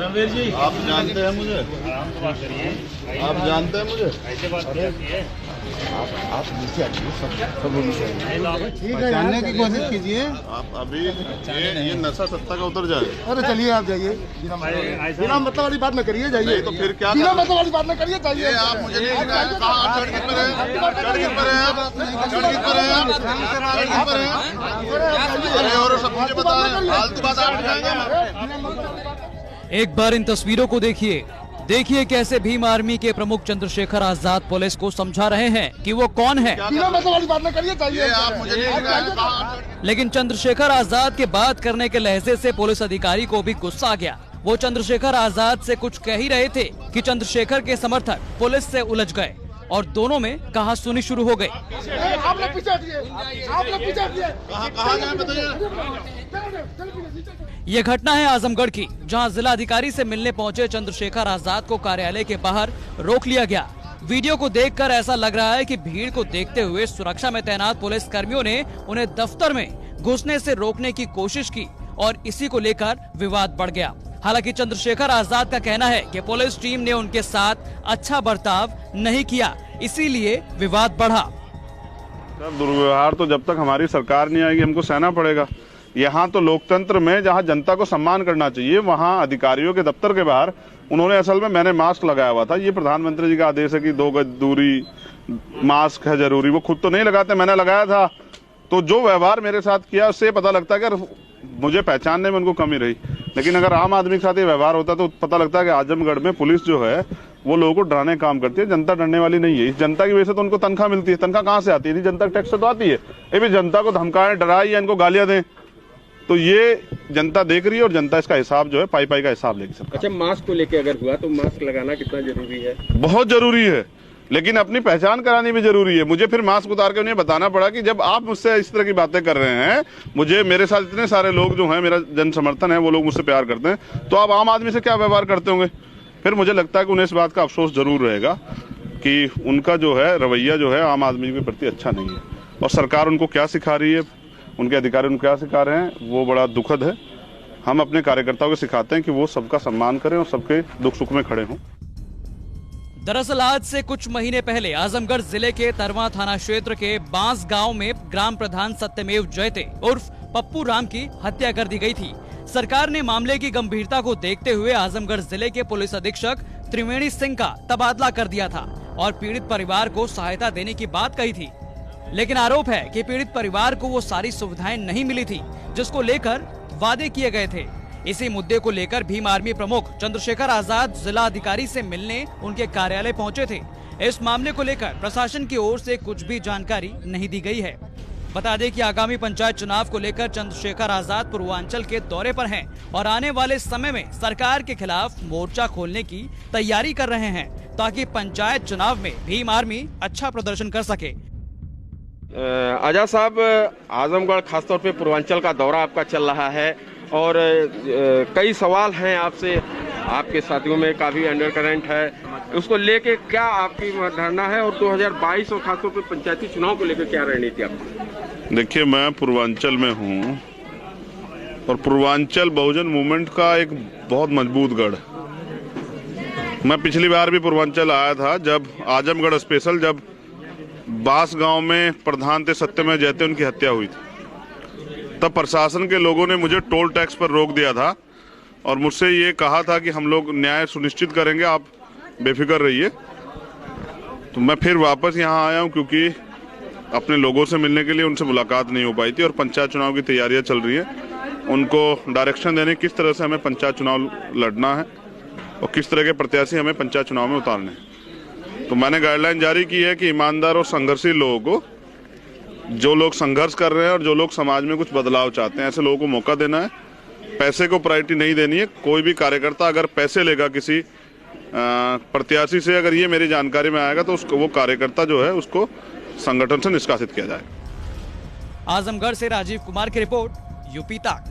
रणवीर जी आप जानते हैं मुझे, आप जानते हैं मुझे। ऐसे बात करती है। आप नीचे आइए, सब जानने की कोशिश कीजिए। आप अभी ये नशा सत्ता का उतर जाए। अरे चलिए आप जाइए, बिना मतलब वाली बात न करिए, जाइए। नहीं तो फिर क्या बिना मतलब वाली बात न करिए, ये जाइए। आप मुझे नहीं सिखाए। कहाँ आप चढ़ पर हैं? चढ़ पर हैं आप? चढ़ पर हैं आप? चढ़ पर हैं? अरे और सब मुझे बता रहे हैं, फालतू बात आप उठाएंगे। एक बार इन तस्वीरों को देखिए कैसे भीम आर्मी के प्रमुख चंद्रशेखर आजाद पुलिस को समझा रहे हैं कि वो कौन है। बिना मतलब वाली बात न करिए, जाइए। ये आप मुझे नहीं सिखाए। लेकिन चंद्रशेखर आजाद के बात करने के लहजे से पुलिस अधिकारी को भी गुस्सा आ गया। वो चंद्रशेखर आजाद से कुछ कह ही रहे थे कि चंद्रशेखर के समर्थक पुलिस से उलझ गए और दोनों में कहासुनी शुरू हो गई। आप लोग पीछे हटिए, आप लोग पीछे हटिए। कहाँ जाए बताइए। ये घटना है आजमगढ़ की, जहां जिला अधिकारी से मिलने पहुंचे चंद्रशेखर आजाद को कार्यालय के बाहर रोक लिया गया। वीडियो को देखकर ऐसा लग रहा है कि भीड़ को देखते हुए सुरक्षा में तैनात पुलिस कर्मियों ने उन्हें दफ्तर में घुसने से रोकने की कोशिश की और इसी को लेकर विवाद बढ़ गया। हालांकि चंद्रशेखर आजाद का कहना है कि पुलिस टीम ने उनके साथ अच्छा बर्ताव नहीं किया, इसीलिए विवाद बढ़ा। दुर्व्यवहार तो जब तक हमारी सरकार नहीं आएगी हमको सहना पड़ेगा। यहाँ तो लोकतंत्र में जहाँ जनता को सम्मान करना चाहिए, वहाँ अधिकारियों के दफ्तर के बाहर उन्होंने, असल में मैंने मास्क लगाया हुआ था। ये प्रधानमंत्री जी का आदेश है कि 2 गज दूरी, मास्क है जरूरी। वो खुद तो नहीं लगाते, मैंने लगाया था। तो जो व्यवहार मेरे साथ किया उससे पता लगता है कि मुझे पहचानने में उनको कमी रही। लेकिन अगर आम आदमी के साथ ये व्यवहार होता तो पता लगता है कि आजमगढ़ में पुलिस जो है वो लोगों को डराने काम करती है। जनता डरने वाली नहीं है। इस जनता की वजह से तो उनको तनख्वाह मिलती है। तनख्वाह कहाँ से आती है? जनता टैक्स से तो आती है। ये भी जनता को धमकाएं, डराएं या इनको गालियां दें, तो ये जनता देख रही है और जनता इसका हिसाब जो है पाई का हिसाब लेगी सब। अच्छा, मास्क को लेके अगर हुआ तो मास्क लगाना कितना जरूरी है? बहुत जरूरी है, लेकिन अपनी पहचान करानी भी जरूरी है। मुझे फिर मास्क उतार के उन्हें बताना पड़ा कि जब आप मुझसे इस तरह की बातें कर रहे हैं, मेरे साथ इतने सारे लोग जो हैं, मेरा जन समर्थन है, वो लोग मुझसे प्यार करते हैं, तो आप आम आदमी से क्या व्यवहार करते होंगे? फिर मुझे लगता है कि उन्हें इस बात का अफसोस जरूर रहेगा कि उनका जो है रवैया जो है आम आदमी के प्रति अच्छा नहीं है। और सरकार उनको क्या सिखा रही है, उनके अधिकारी उनको क्या सिखा रहे हैं, वो बड़ा दुखद है। हम अपने कार्यकर्ताओं को सिखाते हैं कि वो सबका सम्मान करें और सबके दुख सुख में खड़े हों। दरअसल आज से कुछ महीने पहले आजमगढ़ जिले के तरवा थाना क्षेत्र के बांस गांव में ग्राम प्रधान सत्यमेव जयते उर्फ पप्पू राम की हत्या कर दी गई थी। सरकार ने मामले की गंभीरता को देखते हुए आजमगढ़ जिले के पुलिस अधीक्षक त्रिवेणी सिंह का तबादला कर दिया था और पीड़ित परिवार को सहायता देने की बात कही थी। लेकिन आरोप है कि पीड़ित परिवार को वो सारी सुविधाएं नहीं मिली थी जिसको लेकर वादे किए गए थे। इसी मुद्दे को लेकर भीम आर्मी प्रमुख चंद्रशेखर आजाद जिला अधिकारी से मिलने उनके कार्यालय पहुंचे थे। इस मामले को लेकर प्रशासन की ओर से कुछ भी जानकारी नहीं दी गई है। बता दें कि आगामी पंचायत चुनाव को लेकर चंद्रशेखर आजाद पूर्वांचल के दौरे पर हैं और आने वाले समय में सरकार के खिलाफ मोर्चा खोलने की तैयारी कर रहे हैं ताकि पंचायत चुनाव में भीम आर्मी अच्छा प्रदर्शन कर सके। आजाद साहब, आजमगढ़ खासतौर पे पूर्वांचल का दौरा आपका चल रहा है और कई सवाल हैं आपसे, आपके साथियों में काफी अंडर करंट है, उसको लेके क्या आपकी धारणा है और 2022 और खासतौर पे पंचायती चुनाव को लेकर क्या रणनीति आपकी? देखिए, मैं पूर्वांचल में हूँ और पूर्वांचल बहुजन मूवमेंट का एक बहुत मजबूत गढ़। मैं पिछली बार भी पूर्वांचल आया था, जब आजमगढ़ स्पेशल, जब बांस गांव में प्रधान थे सत्यमेव जयते, उनकी हत्या हुई थी। तब प्रशासन के लोगों ने मुझे टोल टैक्स पर रोक दिया था और मुझसे ये कहा था कि हम लोग न्याय सुनिश्चित करेंगे, आप बेफिक्र रहिए। तो मैं फिर वापस यहाँ आया हूँ क्योंकि अपने लोगों से मिलने के लिए उनसे मुलाकात नहीं हो पाई थी और पंचायत चुनाव की तैयारियां चल रही हैं। उनको डायरेक्शन देने किस तरह से हमें पंचायत चुनाव लड़ना है और किस तरह के प्रत्याशी हमें पंचायत चुनाव में उतारने हैं। तो मैंने गाइडलाइन जारी की है कि ईमानदार और संघर्षशील लोगों को, जो लोग संघर्ष कर रहे हैं और जो लोग समाज में कुछ बदलाव चाहते हैं, ऐसे लोगों को मौका देना है। पैसे को प्रायोरिटी नहीं देनी है। कोई भी कार्यकर्ता अगर पैसे लेगा किसी प्रत्याशी से, अगर ये मेरी जानकारी में आएगा तो उसको, वो कार्यकर्ता जो है उसको संगठन से निष्कासित किया जाएगा। आजमगढ़ से राजीव कुमार की रिपोर्ट, यूपी तक।